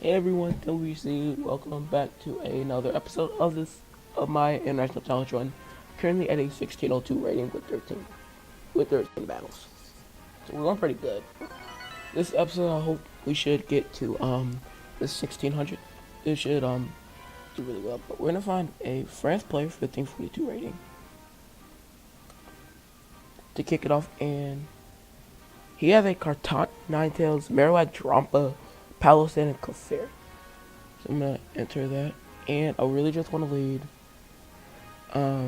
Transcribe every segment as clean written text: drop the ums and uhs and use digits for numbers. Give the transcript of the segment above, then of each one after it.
Hey everyone, WC, welcome back to another episode of my international challenge run. Currently at a 1602 rating with 13 battles. So we're going pretty good. This episode I hope we should get to the 1600. It should do really well. But we're gonna find a France player 1542 rating to kick it off, and he has a Cartot, Ninetales, Marowak, Drampa, Palosan, and Clefairy. So I'm gonna enter that, and I really just want to lead. I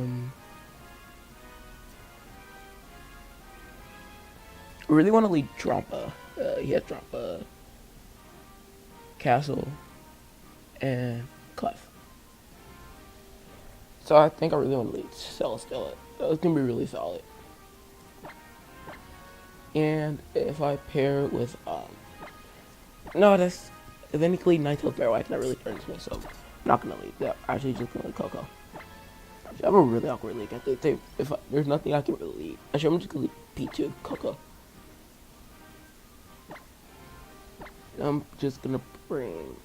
really want to lead Drampa. He has Drampa, Castle, and Clef. So I think I really want to lead Celesteela. That's gonna be really solid. And if I pair it with no, that's then he can lead Ninetales Marowak, that really turns me. So I'm not gonna lead that. Actually, just gonna lead Coco. Actually, I'm a really awkward league. I think if there's nothing I can really lead. Actually, I'm just gonna lead P2 Coco. I'm just gonna bring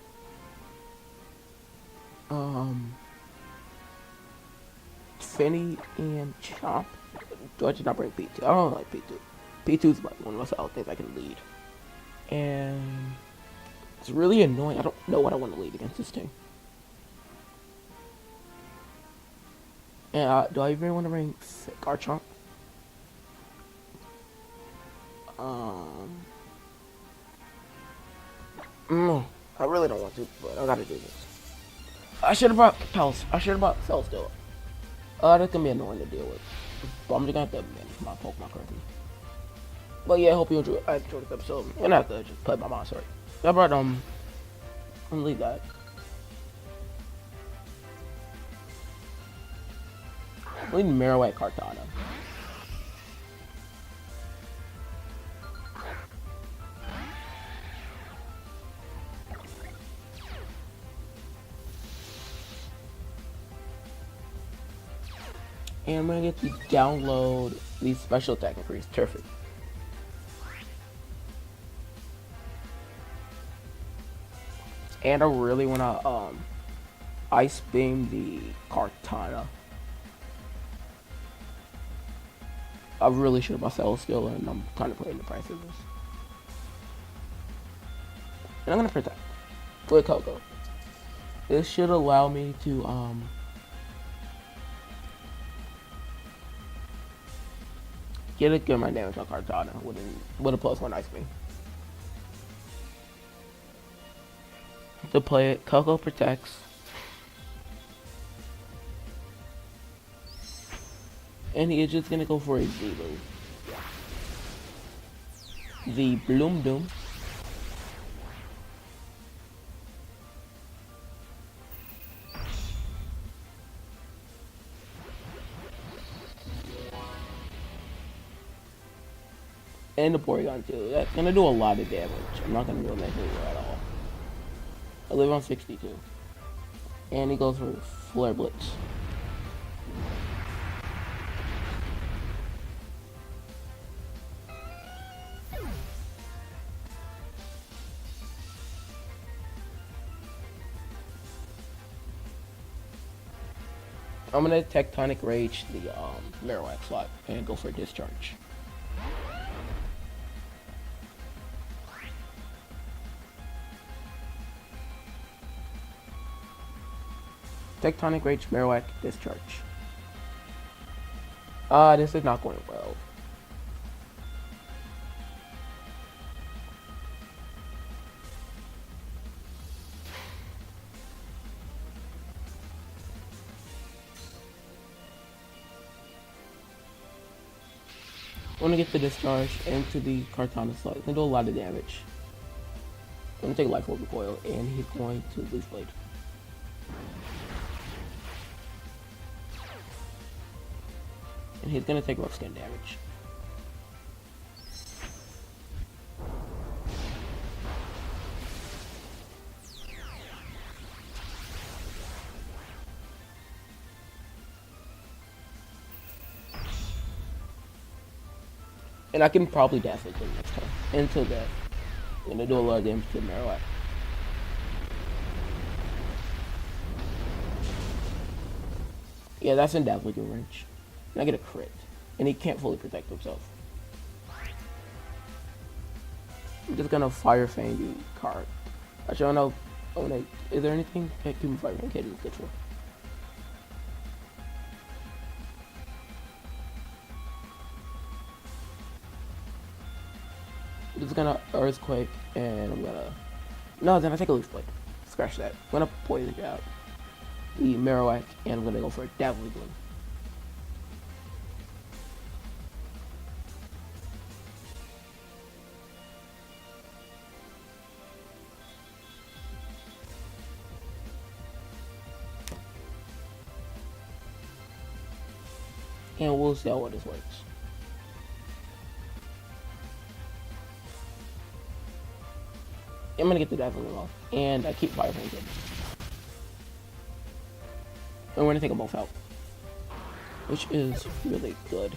Finny and Chomp. Do I just not bring P2? I don't like P2. P2 is like one of the solid things I can lead. And it's really annoying. I don't know what I want to lead against this team. And do I even want to bring Garchomp? I really don't want to, but I gotta do this. I should have brought Pals. I should have brought Celesteela. That's gonna be annoying to deal with. But I'm just gonna have to manage my Pokemon correctly. But yeah, I hope you enjoyed this episode. And I have to just play my mind, sorry. I brought, I'm gonna leave that. Leave Marowak Cartana. And I'm gonna get to download these special attack increase. Perfect. And I really wanna Ice Beam the Cartana. I really should have bought Celesteela, and I'm kind of playing the price of this. And I'm gonna protect with Coco. This should allow me to get a good amount of damage on Cartana with a +1 Ice Beam. To play it, Coco protects. And he is just gonna go for a Z move. The Bloom Doom. And the Porygon too. That's gonna do a lot of damage. I'm not gonna do anything at all. I live on 62. And he goes for Flare Blitz. I'm gonna Tectonic Rage the Marowak slot and go for Discharge. Tectonic Rage, Marowak, Discharge. This is not going well. I'm gonna get the Discharge into the Cartana slot. It's gonna do a lot of damage. I'm gonna take Life Orb Recoil, and he's going to Leaf Blade. And he's gonna take Rough Skin damage. And I can probably Dazzle him next time. Until that, I'm gonna do a lot of damage to Marowak. Yeah, that's in Dazzling range. And I get a crit. And he can't fully protect himself. I'm just gonna Fire Fang the card. Actually, I don't know. Oh, wait, is there anything that can Fire Fang can good for? I'm just gonna Earthquake, and I'm gonna... No, then I take a Leaf Blade. Scratch that. I'm gonna Poison out the Marowak, and I'm gonna go for a Dazzling Gleam. And we'll see how this works. I'm gonna get the Dazzling off, and I keep Fire Fang. And we're gonna take them both out, which is really good.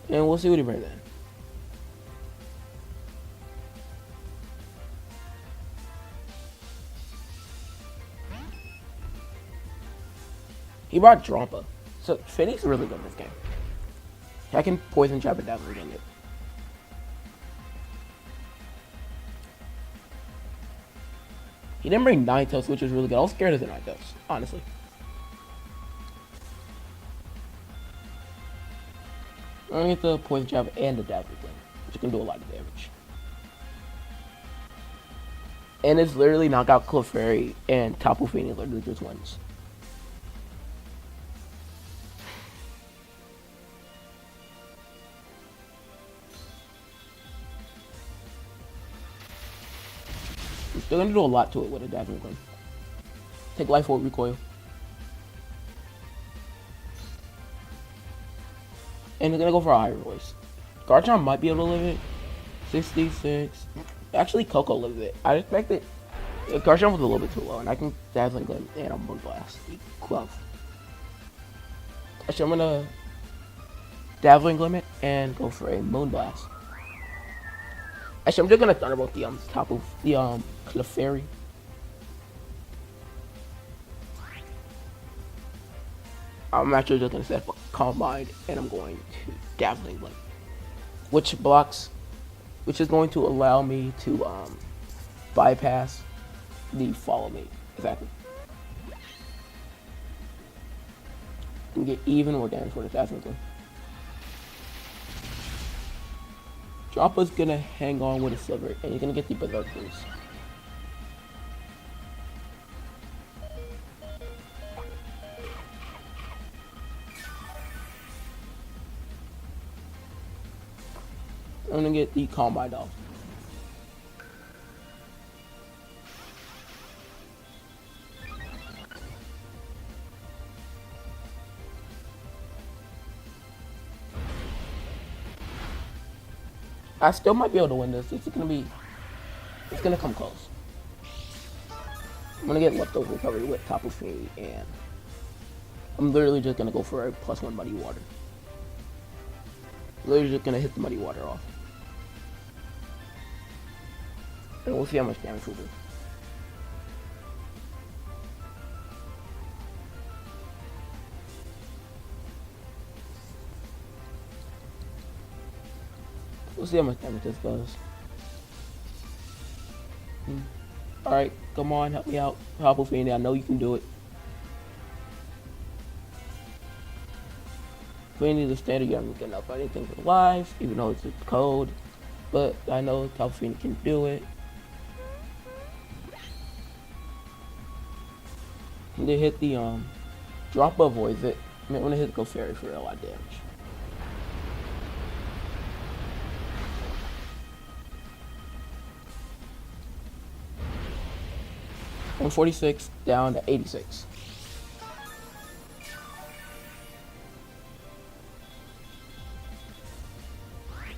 And we'll see what he brings in. He brought Drampa. So Finny's really good in this game. I can Poison Jab and Dazzling in it. He didn't bring Ninetales, which is really good. I was scared of the Ninetales, honestly. I'm gonna get the Poison Jab and the Dazzling Gleam, which can do a lot of damage. And it's literally knock out Clefairy and Tapu Fini literally just wins. They're gonna do a lot to it with a Dazzling Gleam. Take Life Orb Recoil. And they're gonna go for a higher voice. Garchomp might be able to live it. 66. Actually, Coco lives it. I expected Garchomp was a little bit too low, and I can Dazzling Gleam and a Moonblast. Glove. Actually, I'm gonna Dazzling Gleam it and go for a Moonblast. Actually, I'm just gonna Thunderbolt the top of the Clefairy. I'm actually just gonna set up a Calm Mind, and I'm going to Dazzling Gleam, which is going to allow me to bypass the Follow Me. Exactly. And get even more damage for the Dazzling Gleam. Dropa's gonna hang on with a Sliver, and you're gonna get the Berserk boost. I'm gonna get the Calm Mind off. I still might be able to win this. It's gonna come close. I'm gonna get Leftover Recovery with Tapu Fini, and I'm literally just gonna go for a +1 Muddy Water. Literally just gonna hit the Muddy Water off. And we'll see how much damage we'll do. We'll see how much damage this does. Alright, come on, help me out. Tapu Fini, I know you can do it. Fini the standard, you haven't getting up anything for life, even though it's a code. But I know Tapu Fini can do it. And they hit the drop avoids it. I mean, when they hit the Clefairy for a lot of damage. 146 down to 86.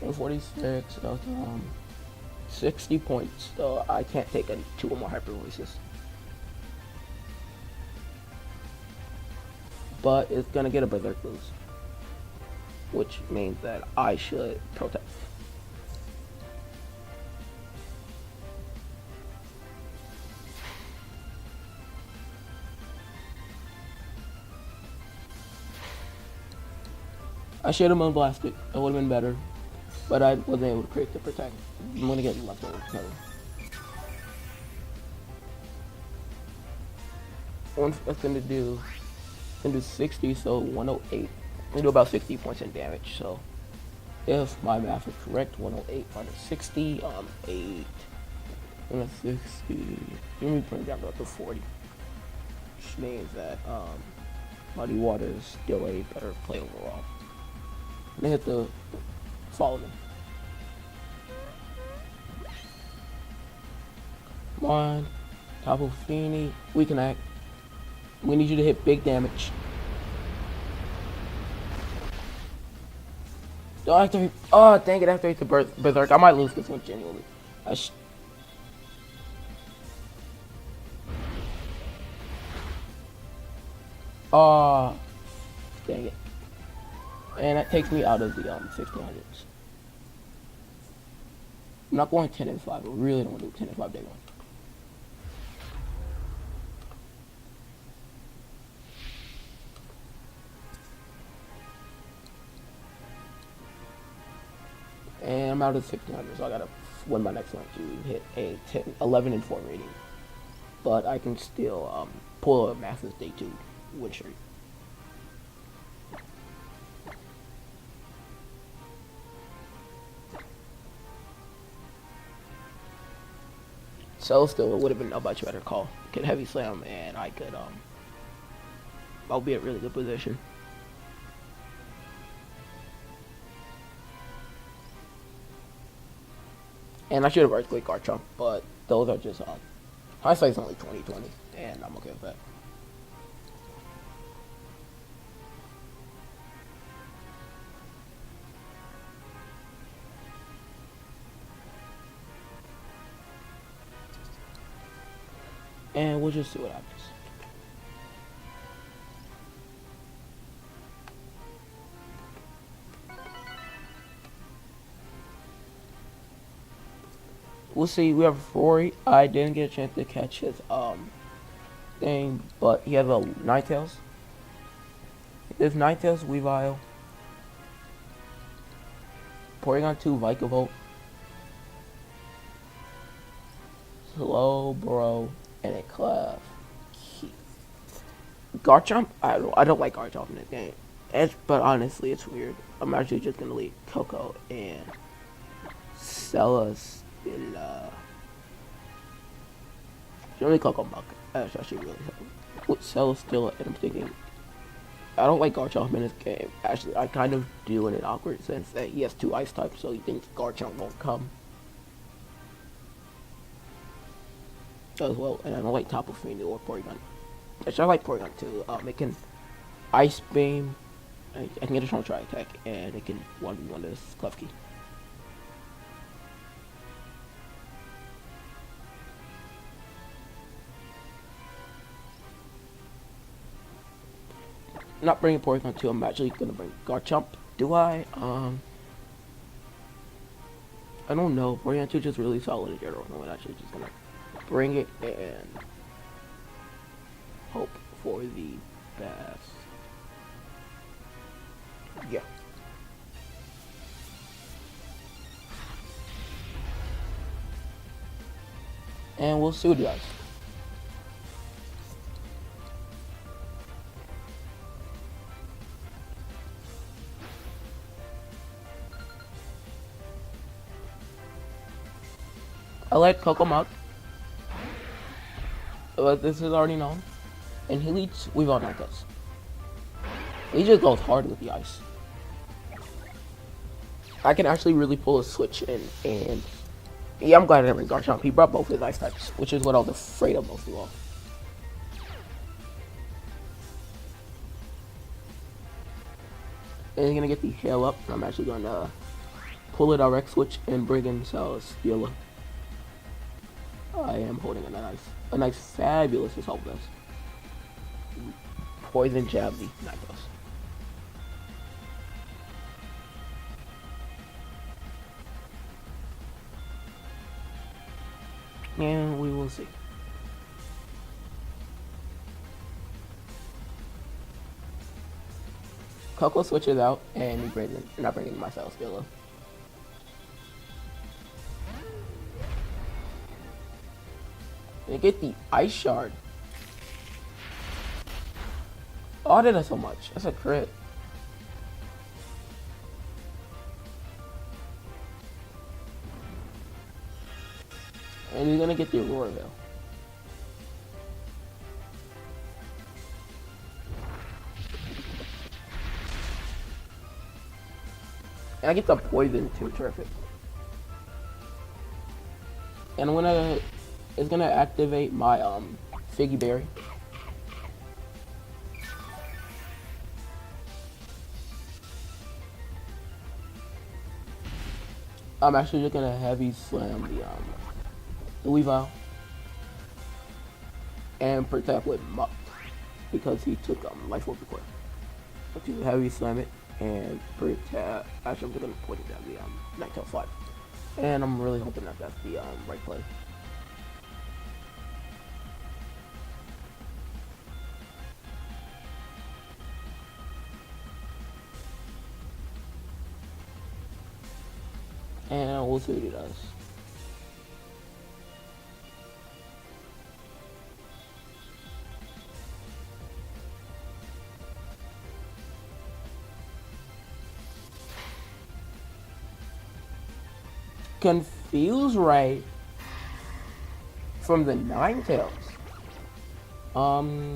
$146, 60 points. So I can't take a 2 or more Hyper Voices. But it's gonna get a Berserk boost. which means that I should protect. I should have moonblasted. It would have been better, but I wasn't able to create the protect. I'm gonna get left over cover. That's gonna do 60, so 108. We do about 60 points in damage. So if my math is correct, 108 minus 60, 8 minus 60. Let me bring it down to up to 40, which means that Muddy Water is still a better play overall. They hit the follow them. Come on, Tapu Fini, we can act. We need you to hit big damage. Don't activate. Oh, dang it! Activate the Berserk. I might lose this one genuinely. Oh, dang it. And that takes me out of the 1600s. I'm not going 10 and 5. I really don't want to do 10 and 5 day one. And I'm out of 1600, so I gotta win my next one to hit a 11 and 4 rating. But I can still pull a Masters Day 2 win streak. So still, it would have been a much better call. Get heavy slam, and I could I'll be in a really good position. And I should have Earthquake Garchomp, but those are just hindsight's only 20/20, and I'm okay with that. And we'll just see what happens. We'll see. We have Rory. I didn't get a chance to catch his thing, but he has a Ninetales. There's Ninetales, Weavile, Porygon 2, Vikavolt, Slowbro, and a Clef. Garchomp? I don't like Garchomp in this game. But honestly, it's weird. I'm actually just gonna leave Coco and Celestilla. Generally Coco Muck. That's actually really helpful. With Celestilla, and I'm thinking, I don't like Garchomp in this game. Actually, I kind of do in an awkward sense that he has 2 ice types, so he thinks Garchomp won't come. As well, and I don't like Tapu Fini or Porygon. Actually, I like Porygon too. It can Ice Beam. I can get a strong Tri Attack, and it can 1v1 this Klefki. Not bringing Porygon 2, I'm actually gonna bring Garchomp. Do I? I don't know. Porygon 2 is just really solid in general. I'm actually just gonna bring it and hope for the best. Yeah. And we'll see what he does. I like Kokomok, but this is already known. And he leads Weavile Ninetales. He just goes hard with the ice. I can actually really pull a switch in, and yeah, I'm glad I didn't bring Garchomp. He brought both his ice types, which is what I was afraid of most of all. And he's gonna get the hail up. I'm actually gonna pull a direct switch and bring in Celestilla. I am holding a nice fabulous assault vest. Poison jab the Ninetales. And we will see. Coco switches out, and he brings in, not bringing my Cell Stealer. And get the Ice Shard. Oh, I did that so much. That's a crit. And he's gonna get the Aurora Veil. And I get the poison too, terrific. And it's gonna activate my Figgy Berry. I'm actually just gonna heavy slam the Weavile and protect with Muck because he took Life Orb before. But you heavy slam it and protect. Actually, I'm just gonna point it down the Nighttail slide, and I'm really hoping that that's the right play. And we'll see what he does. Confuse Ray from the Ninetales.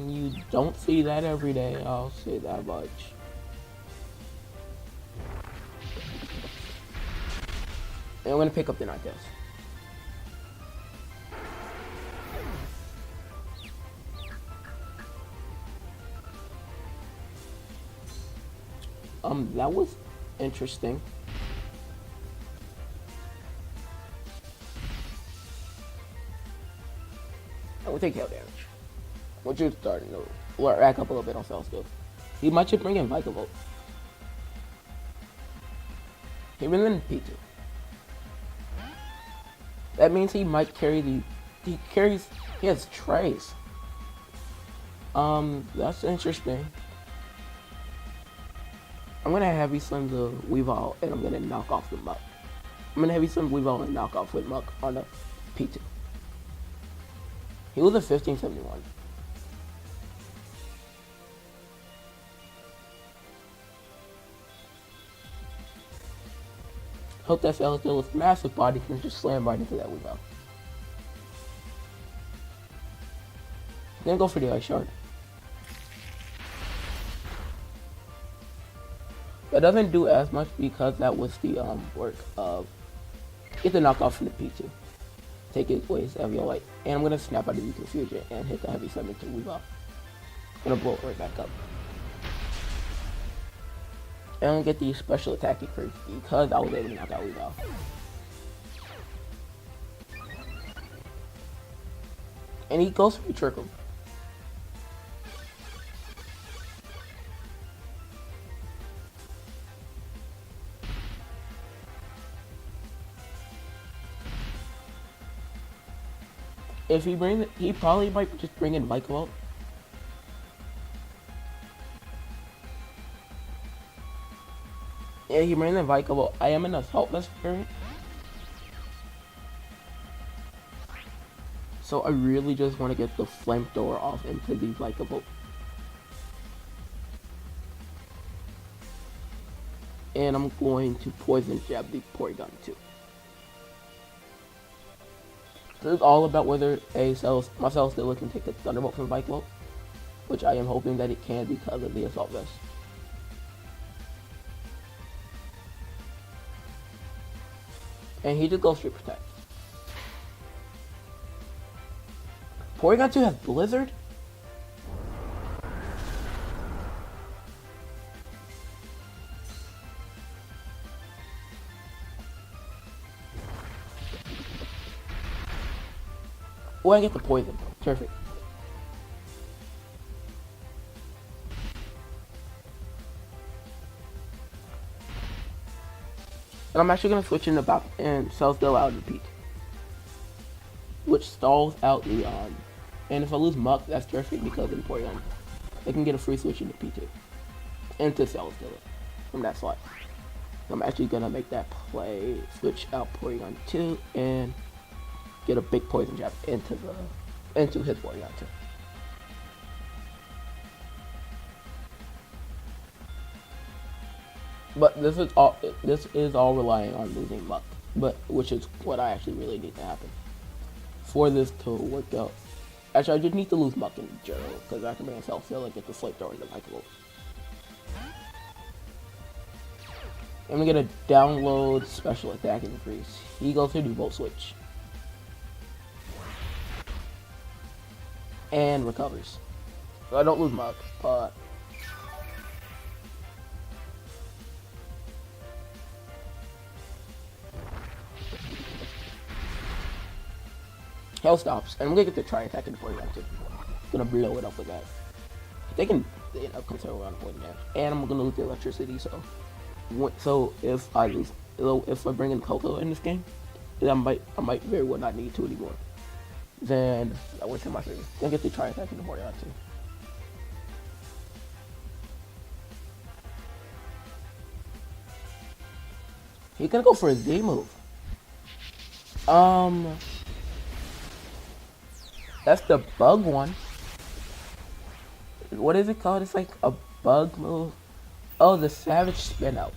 You don't see that every day, I'll say that much. And I'm gonna pick up the Ninetales. That was interesting. I will take hail damage. Which is starting to rack up a little bit on Cell Steal. He might just bring in Vikavolt. He brings in P2. That means he might carry he has Trace. That's interesting. I'm gonna heavy slam the Weavile and I'm gonna knock off the Muck. I'm gonna heavy slam Weavile and knock off with Muck on the P2. He was a 1571. Hope that Cell Steal with massive body can just slam right into that Weavile. Then go for the Ice Shard. That doesn't do as much because that was the work of get the knockoff from the P2. Take it away, heavy light. And I'm gonna snap out of the Confusion and hit the heavy summon to Weavile. Gonna blow it right back up. And I'm gonna get the special attack increase because I was able to knock out Weavile. And he goes for Trickle. If he probably might just bring in Vikavolt. Yeah, he brings in Vikavolt. I am an Assault Vest variant. So I really just want to get the Flamethrower off into the Vikavolt. And I'm going to Poison Jab the Porygon too. So it's all about whether my Cell Stealer can take a Thunderbolt from Vikavolt, which I am hoping that it can because of the Assault Vest. And he just goes straight Protect. Porygon 2 has Blizzard? Oh, I get the poison. Perfect. And I'm actually gonna switch in and Cell Steal out of the Peak. which stalls out Leon. And if I lose Muck, that's terrific because in Porygon, they can get a free switch into P2. Into Celesteela from that slot. So I'm actually gonna make that play, switch out Porygon 2, and get a big poison jab into his Porygon 2. But this is all relying on losing Muck, but which is what I actually really need to happen for this to work out. Actually, I just need to lose Muck in general because I can bring Celesteela and get the flamethrower into Michael. I'm gonna get a download special attack increase. He goes to do Volt Switch. And recovers. So I don't lose Muck, but Hell stops. And I'm gonna get the try attack into Porygon too. Gonna blow it up with that. They can consider around Poison Jab. And I'm gonna lose the electricity, so if I bring in Coco in this game, then I might very well not need to anymore. Then I went to my favor. Then get the try attack into Porygon too. He's gonna go for a Z move. That's the bug one. What is it called? It's like a bug move. Oh, the Savage Spin Out.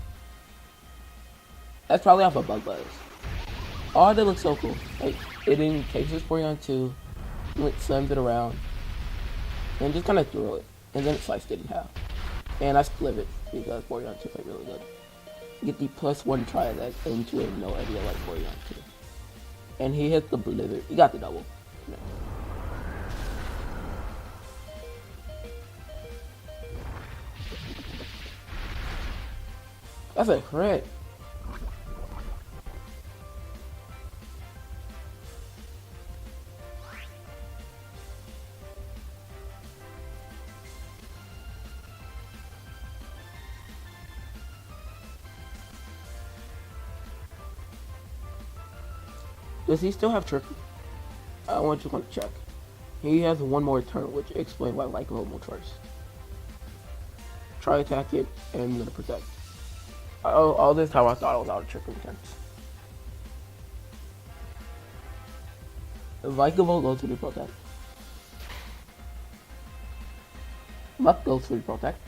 That's probably off a Bug Buzz. Oh, that looks so cool. Like, it encases Porygon 2, slams it around, and just kind of threw it. And then it sliced it in half. And I split it because Porygon 2 played really good. Get the +1 try attack into a no idea like Porygon 2. And he hit the Blizzard. He got the double. No. That's a crit. Does he still have Trick? I just want to check. He has one more turn, which explains why Lycanroc moved first. Try attack it, and I'm gonna protect. All this time I thought I was out of Trick Intense. Vikavolt goes to the protect. Muck goes to the protect.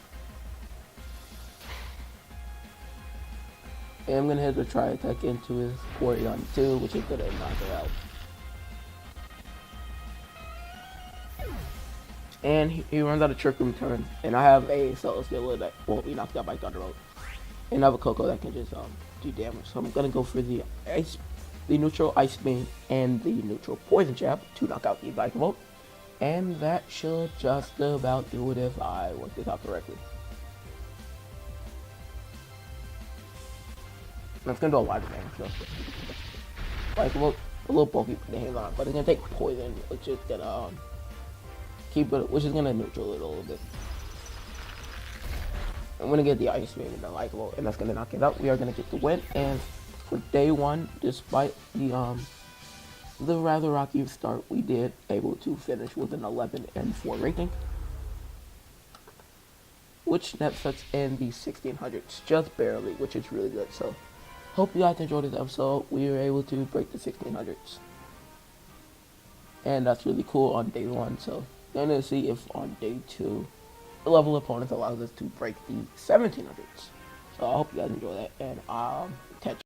And I'm gonna hit the try attack into his Porygon 2, which is gonna knock her out. And he runs out of Trick Room turn, and I have a Celesteela that won't be knocked out by Thunder Road. And I have a Coco that can just do damage. So I'm gonna go for the neutral Ice Beam and the neutral Poison Jab to knock out the Vikavolt. And that should just about do it if I work this out correctly. That's gonna do a lot of damage though. Vikavolt, a little bulky to hands on, but it's gonna take poison, which is gonna which is gonna neutral it a little bit. I'm gonna get the Ice Beam and the Vikavolt, and that's gonna knock it out. We are gonna get the win, and for day one, despite the rather rocky start, we did able to finish with an 11-4 rating, which nets us in the 1600s, just barely, which is really good. So, hope you guys enjoyed this episode. We were able to break the 1600s, and that's really cool on day one. So, I'm gonna see if on day two, the level opponents allows us to break the 1700s. So I hope you guys enjoy that, and catch